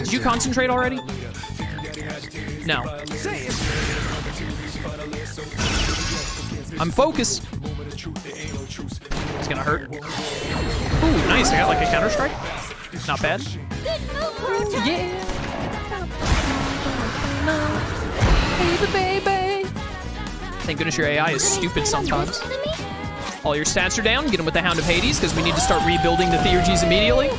Did you concentrate already? No. I'm focused. It's gonna hurt. Ooh, nice. I got like a counter strike. Not bad. Yeah. Baby, baby. Thank goodness your AI is stupid sometimes. All your stats are down. Get them with the Hound of Hades because we need to start rebuilding the Theurgies immediately.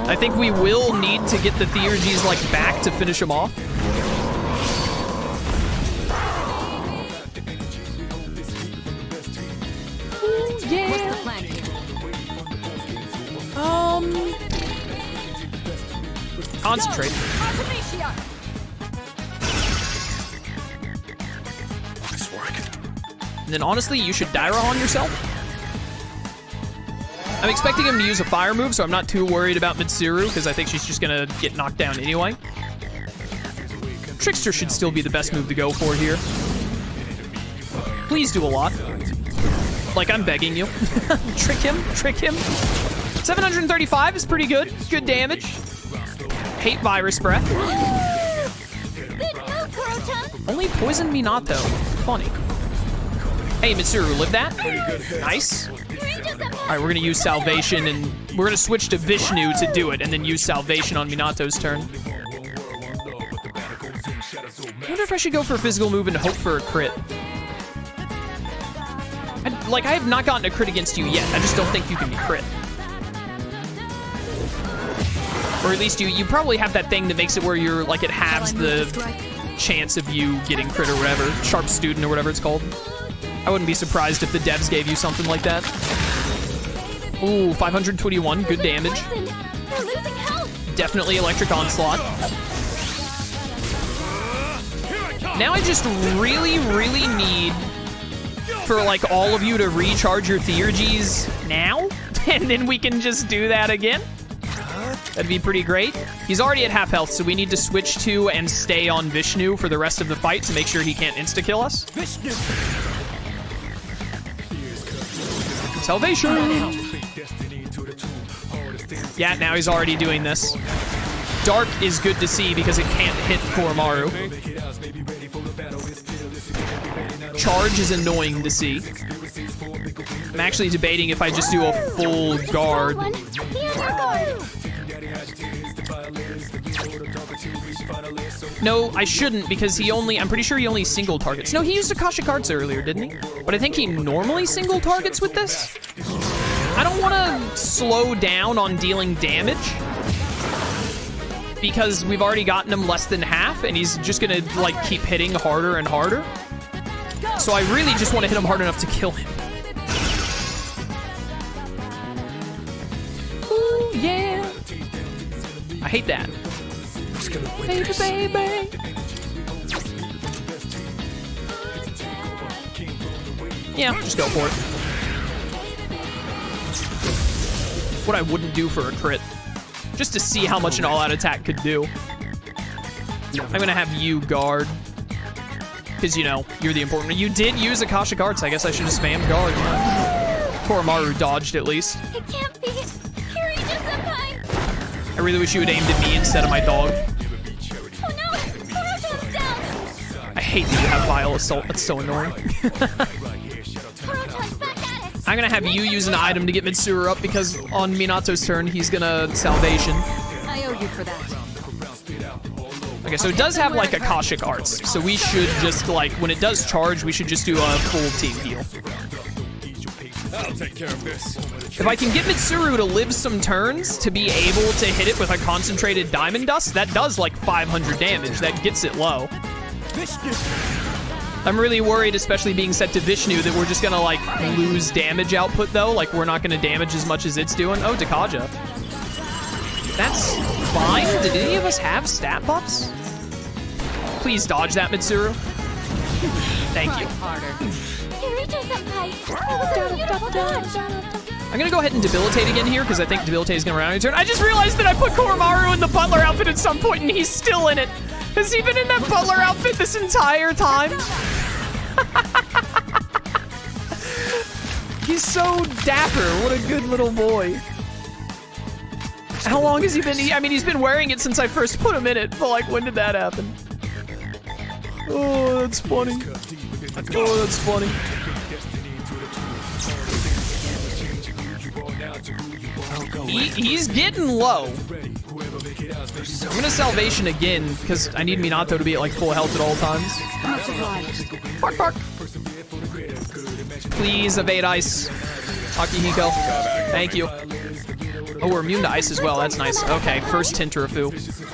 I think we will need to get the Theurgies like back to finish them off. Yeah. Concentrate. Nice work. And then honestly, you should Daira on yourself. I'm expecting him to use a fire move, so I'm not too worried about Mitsuru, because I think she's just gonna get knocked down anyway. Trickster should still be the best move to go for here. Please do a lot. Like, I'm begging you. Trick him, trick him. 735 is pretty good. Good damage. Hate Virus Breath. Only Poison Minato. Funny. Hey, Mitsuru, live that. Nice. Alright, we're gonna use Salvation, and we're gonna switch to Vishnu to do it, and then use Salvation on Minato's turn. I wonder if I should go for a physical move and hope for a crit. I have not gotten a crit against you yet. I just don't think you can be crit. Or at least you probably have that thing that makes it where you're, like, it halves the chance of you getting crit or whatever. Sharp Student or whatever it's called. I wouldn't be surprised if the devs gave you something like that. Ooh, 521, good damage. Definitely Electric Onslaught. Now I just really, really need for, like, all of you to recharge your Theurgies now, and then we can just do that again. That'd be pretty great. He's already at half health, so we need to switch to and stay on Vishnu for the rest of the fight to make sure he can't insta-kill us. Salvation! Yeah, now he's already doing this. Dark is good to see because it can't hit Koromaru. Charge is annoying to see. I'm actually debating if I just do a full guard. No, I shouldn't because I'm pretty sure he only single targets. No, he used Akashic Arts earlier, didn't he? But I think he normally single targets with this. I don't want to slow down on dealing damage because we've already gotten him less than half and he's just gonna like keep hitting harder and harder. So I really just want to hit him hard enough to kill him. Ooh, yeah. I hate that. Baby, baby. Yeah, just go for it. What I wouldn't do for a crit. Just to see how much an all-out attack could do. I'm gonna have you guard. Because, you know, you're the important one. You did use Akashic Arts. I guess I should have spammed guard. Koromaru dodged at least. It can't be. Kiryu-senpai. I really wish you had aimed at me instead of my dog. Oh no! Kurota's down! I hate that you have Vile Assault. That's so annoying. Kurota's back at it! I'm gonna have you use an item to get Mitsuru up because on Minato's turn, he's gonna Salvation. I owe you for that. Okay, so it does have like Akashic Arts, so we should just like, when it does charge, we should just do a full team heal. I'll take care of this. If I can get Mitsuru to live some turns to be able to hit it with a concentrated Diamond Dust, that does like 500 damage. That gets it low. I'm really worried, especially being set to Vishnu, that we're just gonna like lose damage output though. Like we're not gonna damage as much as it's doing. Oh, Dakaja. That's fine. Did any of us have stat buffs? Please dodge that, Mitsuru. Thank you. I'm gonna go ahead and Debilitate again here, because I think Debilitate is gonna run out of your turn. I just realized that I put Koromaru in the Butler outfit at some point, and he's still in it. Has he been in that Butler outfit this entire time? He's so dapper. What a good little boy. How long has he been? I mean, he's been wearing it since I first put him in it, but like, when did that happen? Oh, that's funny. Oh, that's funny. He's getting low. I'm gonna salvation again because I need Minato to be at like full health at all times. Bark, bark. Please evade ice. Akihiko. Thank you. Oh, we're immune to ice as well. That's nice. Okay, first Tinterafu.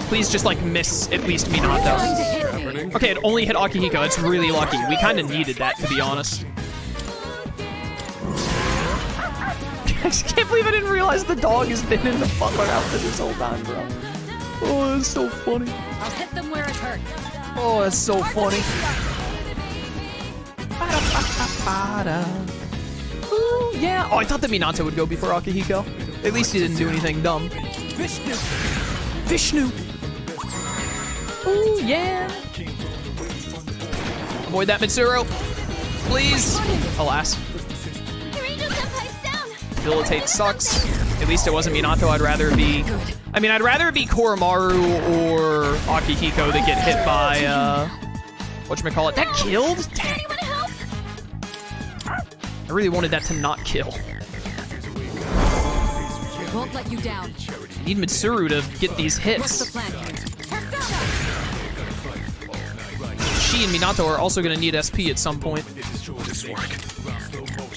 Please just like miss at least Minato. Okay, it only hit Akihiko. It's really lucky. We kind of needed that, to be honest. I just can't believe I didn't realize the dog has been in the butler outfit this whole time, bro. Oh, that's so funny. I'll hit them where it hurts. Oh, that's so funny. Ooh, yeah. Oh, I thought that Minato would go before Akihiko. At least he didn't do anything dumb. Vishnu. Ooh, yeah. Avoid that Mitsuru. Please. Alas. Debilitate sucks. At least it wasn't Minato. I'd rather it be... I mean, I'd rather it be Koromaru or Akihiko that get hit by, whatchamacallit. That killed? Dang. I really wanted that to not kill. Won't let you down. I need Mitsuru to get these hits. What's the plan? She and Minato are also gonna need SP at some point.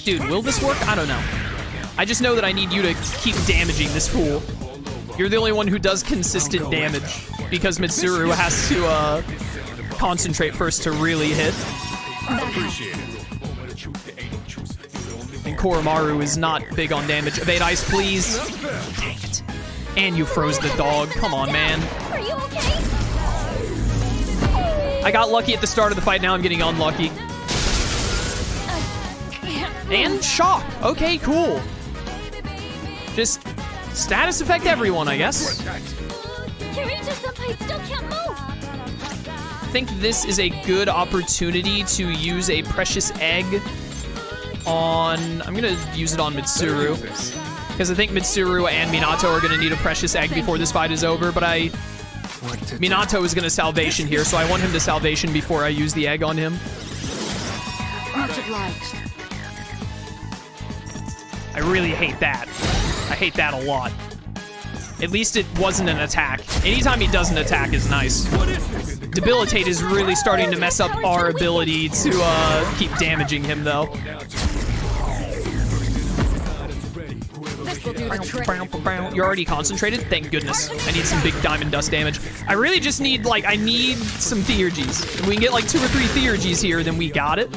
Dude, will this work? I don't know. I just know that I need you to keep damaging this fool. You're the only one who does consistent damage because Mitsuru has to concentrate first to really hit. And Koromaru is not big on damage. Evade ice, please. Dang it. And you froze the dog. Come on, man. Are you okay? I got lucky at the start of the fight. Now I'm getting unlucky. And shock. Okay, cool. Just status affect everyone, I guess. Kirito-senpai still can't move. I think this is a good opportunity to use a precious egg on... I'm going to use it on Mitsuru. Because I think Mitsuru and Minato are going to need a precious egg before this fight is over, but Minato is going to salvation here, so I want him to salvation before I use the egg on him. Much obliged. I really hate that. I hate that a lot. At least it wasn't an attack. Anytime he does an attack is nice. Debilitate is really starting to mess up our ability to keep damaging him, though. This will do the trick. You're already concentrated? Thank goodness. I need some big diamond dust damage. I really just need, like, I need some Theurgies. If we can get, like, 2 or 3 Theurgies here, then we got it.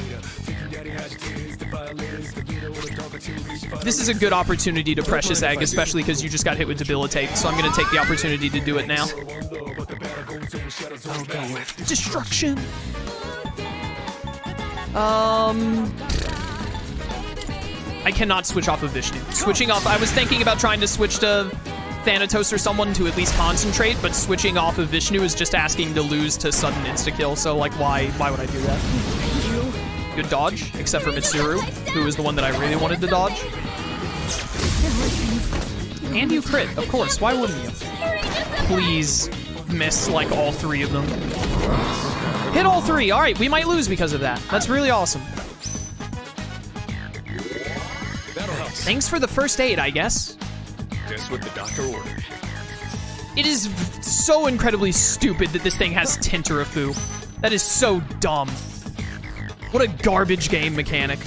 This is a good opportunity to precious egg, especially because you just got hit with debilitate, so I'm going to take the opportunity to do it now. Destruction. I cannot switch off of Vishnu. Switching off, I was thinking about trying to switch to Thanatos or someone to at least concentrate, but switching off of Vishnu is just asking to lose to sudden insta-kill, so like why would I do that? Good dodge, except for Mitsuru, who is the one that I really wanted to dodge. And you crit, of course. Why wouldn't you? Please miss, like, all 3 of them. Hit all 3. All right, we might lose because of that. That's really awesome. Thanks for the first aid, I guess. Just what the doctor ordered. It is so incredibly stupid that this thing has Tinterafu. That is so dumb. What a garbage game mechanic.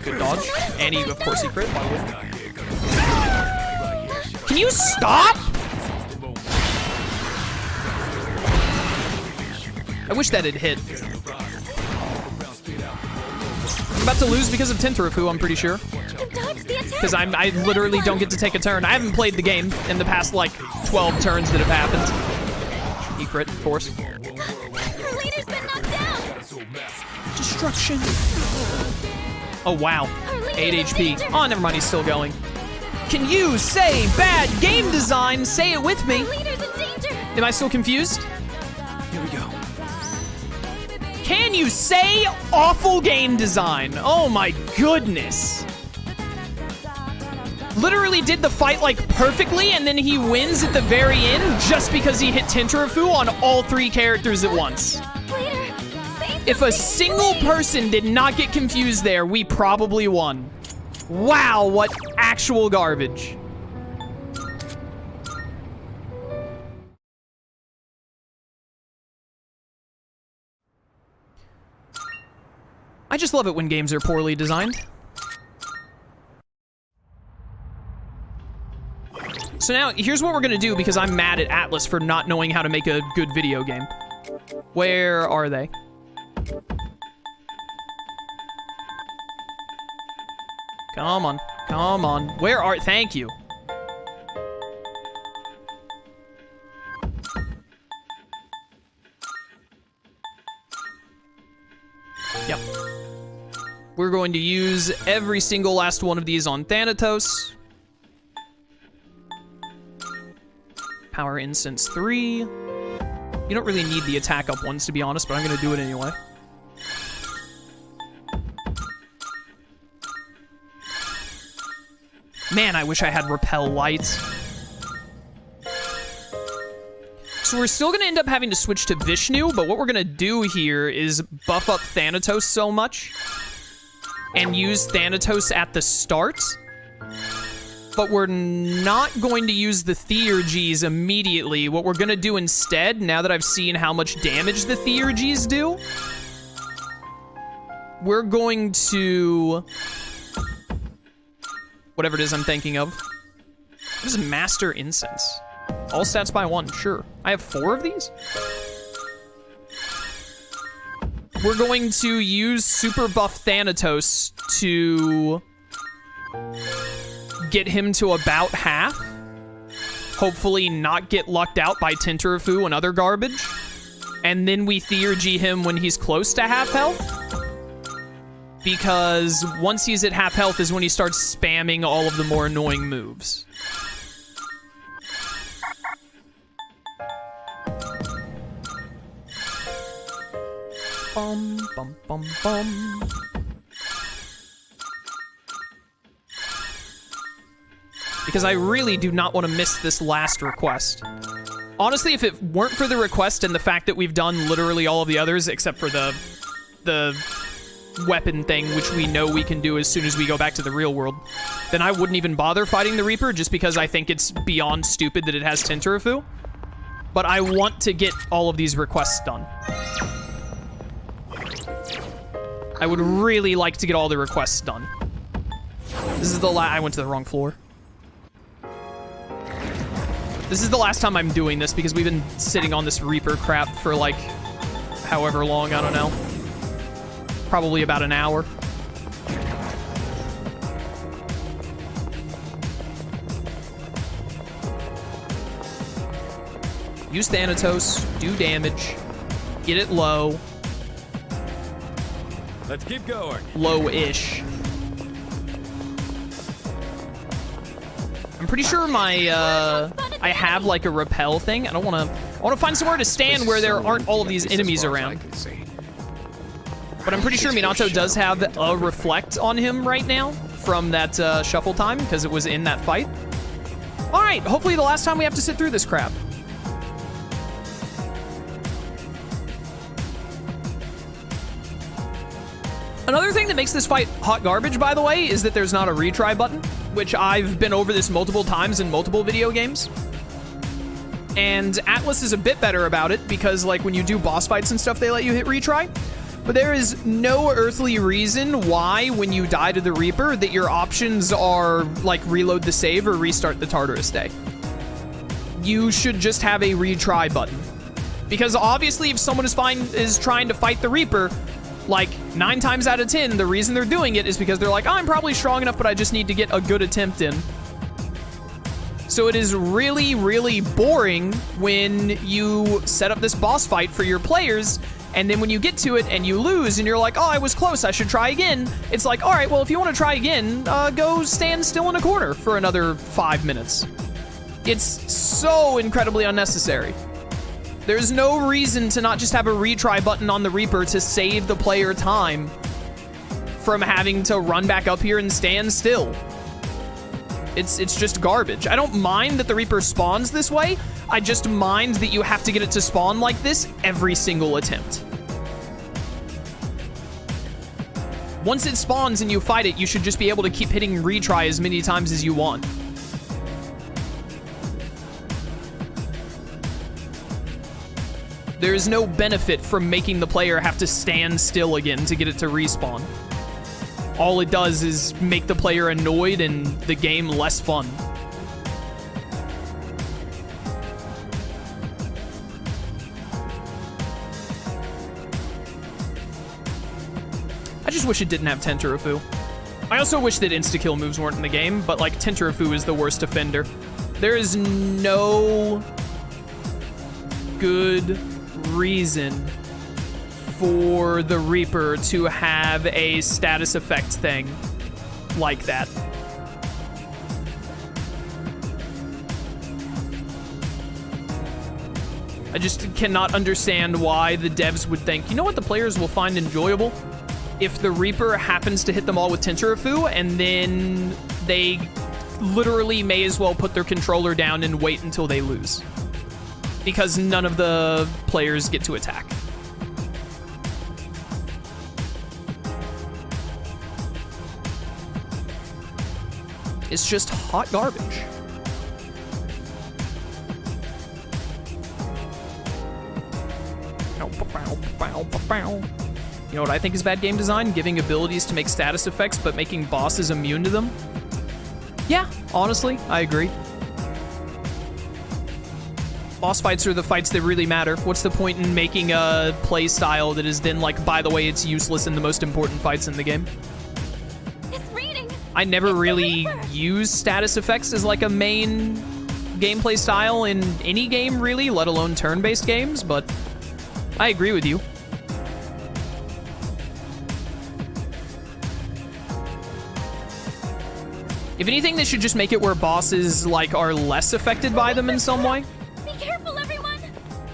Good dodge. And he, of course, he crit. Can you stop? I wish that had hit. I'm about to lose because of Tinterafu, I'm pretty sure. Because I literally don't get to take a turn. I haven't played the game in the past, like, 12 turns that have happened. He crit, of course. Our leader's been knocked down. Destruction. Oh, wow. 8 HP. Oh, never mind, he's still going. Can you say bad game design? Say it with me. Our leader's in danger. Am I still confused? Here we go. Can you say awful game design? Oh my goodness. literally did the fight like perfectly, and then he wins at the very end just because he hit Tinterafu on all 3 characters at once. Leader, say If a something, single please. person did not get confused there, we probably won. Wow, what actual garbage. I just love it when games are poorly designed. So now, here's what we're gonna do because I'm mad at Atlus for not knowing how to make a good video game. Where are they? Come on, come on. Where are, thank you. Yep. We're going to use every single last one of these on Thanatos. Power Incense 3. You don't really need the attack up ones, to be honest, but I'm going to do it anyway. Man, I wish I had Repel Light. So we're still going to end up having to switch to Vishnu, but what we're going to do here is buff up Thanatos so much and use Thanatos at the start. But we're not going to use the Theurgies immediately. What we're going to do instead, now that I've seen how much damage the Theurgies do, we're going to... whatever it is I'm thinking of. What is Master Incense? All stats by 1, sure. I have 4 of these? We're going to use Super Buff Thanatos to get him to about half. Hopefully not get lucked out by Tinterafu and other garbage. And then we Theurgy him when he's close to half health. Because once he's at half health is when he starts spamming all of the more annoying moves. Bum, bum, bum, bum. Because I really do not want to miss this last request. Honestly, if it weren't for the request and the fact that we've done literally all of the others except for the weapon thing, which we know we can do as soon as we go back to the real world, then I wouldn't even bother fighting the Reaper just because I think it's beyond stupid that it has Tinterafu. But I want to get all of these requests done. I would really like to get all the requests done. This is the I went to the wrong floor. This is the last time I'm doing this because we've been sitting on this Reaper crap for like however long, I don't know. Probably about an hour. Use Thanatos, do damage, get it low. Let's keep going. Low-ish. I'm pretty sure my, I have like a repel thing. I want to find somewhere to stand where there aren't all of these enemies around. But I'm pretty sure Minato does have a reflect on him right now from that shuffle time because it was in that fight. All right, hopefully the last time we have to sit through this crap. Another thing that makes this fight hot garbage, by the way, is that there's not a retry button, which I've been over this multiple times in multiple video games. And Atlus is a bit better about it because, like, when you do boss fights and stuff, they let you hit retry. But there is no earthly reason why, when you die to the Reaper, that your options are, like, reload the save or restart the Tartarus Day. You should just have a retry button. Because obviously, if someone is trying to fight the Reaper, like, 9 times out of 10, the reason they're doing it is because they're like, oh, I'm probably strong enough, but I just need to get a good attempt in. So it is really, really boring when you set up this boss fight for your players, and then when you get to it and you lose and you're like, oh, I was close, I should try again. It's like, all right, well, if you want to try again, go stand still in a corner for another 5 minutes. It's so incredibly unnecessary. There's no reason to not just have a retry button on the Reaper to save the player time from having to run back up here and stand still. It's just garbage. I don't mind that the Reaper spawns this way. I just mind that you have to get it to spawn like this every single attempt. Once it spawns and you fight it, you should just be able to keep hitting retry as many times as you want. There is no benefit from making the player have to stand still again to get it to respawn. All it does is make the player annoyed and the game less fun. I just wish it didn't have Tentarafu. I also wish that insta-kill moves weren't in the game, but like Tentarafu is the worst offender. There is no good reason for the Reaper to have a status effect thing like that. I just cannot understand why the devs would think, you know what the players will find enjoyable? If the Reaper happens to hit them all with Tentarafu, and then they literally may as well put their controller down and wait until they lose. Because none of the players get to attack. It's just hot garbage. You know what I think is bad game design? Giving abilities to make status effects, but making bosses immune to them. Yeah, honestly, I agree. Boss fights are the fights that really matter. What's the point in making a play style that is then like, by the way, it's useless in the most important fights in the game? I never really use status effects as like a main gameplay style in any game really, let alone turn-based games, but I agree with you. If anything, they should just make it where bosses like are less affected by them in some way. Be careful, everyone.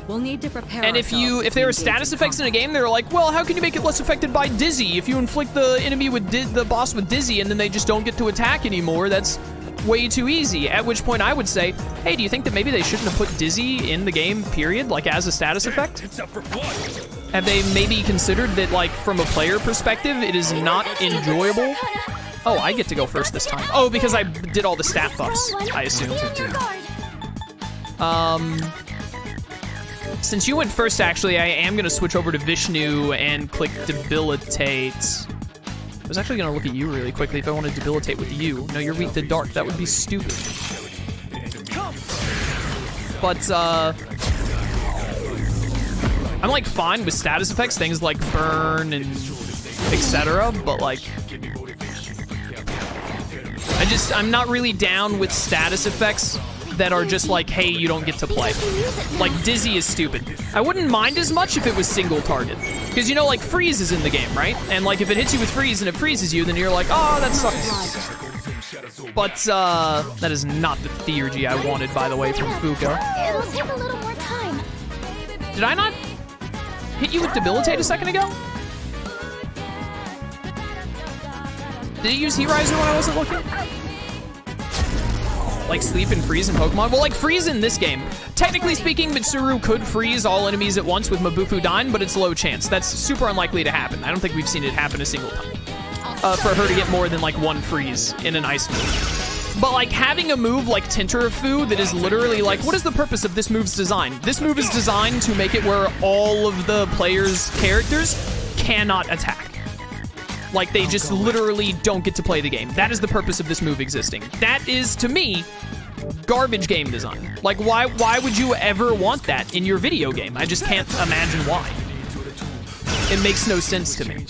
We'll need to prepare. And if there are status effects in a game, they're like, well, how can you make it less affected by Dizzy? If you inflict the enemy with the boss with Dizzy and then they just don't get to attack anymore, that's way too easy. At which point I would say, hey, do you think that maybe they shouldn't have put Dizzy in the game, period, like as a status effect? Have they maybe considered that, like, from a player perspective, it is not enjoyable? Oh, I get to go first this time. Oh, because I did all the stat buffs, I assume. Since you went first, actually, I am going to switch over to Vishnu and click Debilitate. I was actually going to look at you really quickly if I want to debilitate with you. No, you're weak to dark. That would be stupid. But, I'm, like, fine with status effects, things like burn and etc., but, like, I'm not really down with status effects that are just like, hey, you don't get to play. Like, Dizzy is stupid. I wouldn't mind as much if it was single target. Because, you know, like, freeze is in the game, right? And, like, if it hits you with freeze and it freezes you, then you're like, oh, that sucks. But, that is not the theurgy I wanted, by the way, from Fuka. It'll take a little more time. Did I not hit you with Debilitate a second ago? Did he use Heat Riser when I wasn't looking? Like sleep and freeze in Pokemon? Well, like freeze in this game. Technically speaking, Mitsuru could freeze all enemies at once with Mabufu Dyne, but it's low chance. That's super unlikely to happen. I don't think we've seen it happen a single time. For her to get more than like one freeze in an ice move. But like having a move like Tentarafu that is literally like, what is the purpose of this move's design? This move is designed to make it where all of the players' characters cannot attack. Like, they just literally don't get to play the game. That is the purpose of this move existing. That is, to me, garbage game design. Like, why would you ever want that in your video game? I just can't imagine why. It makes no sense to me.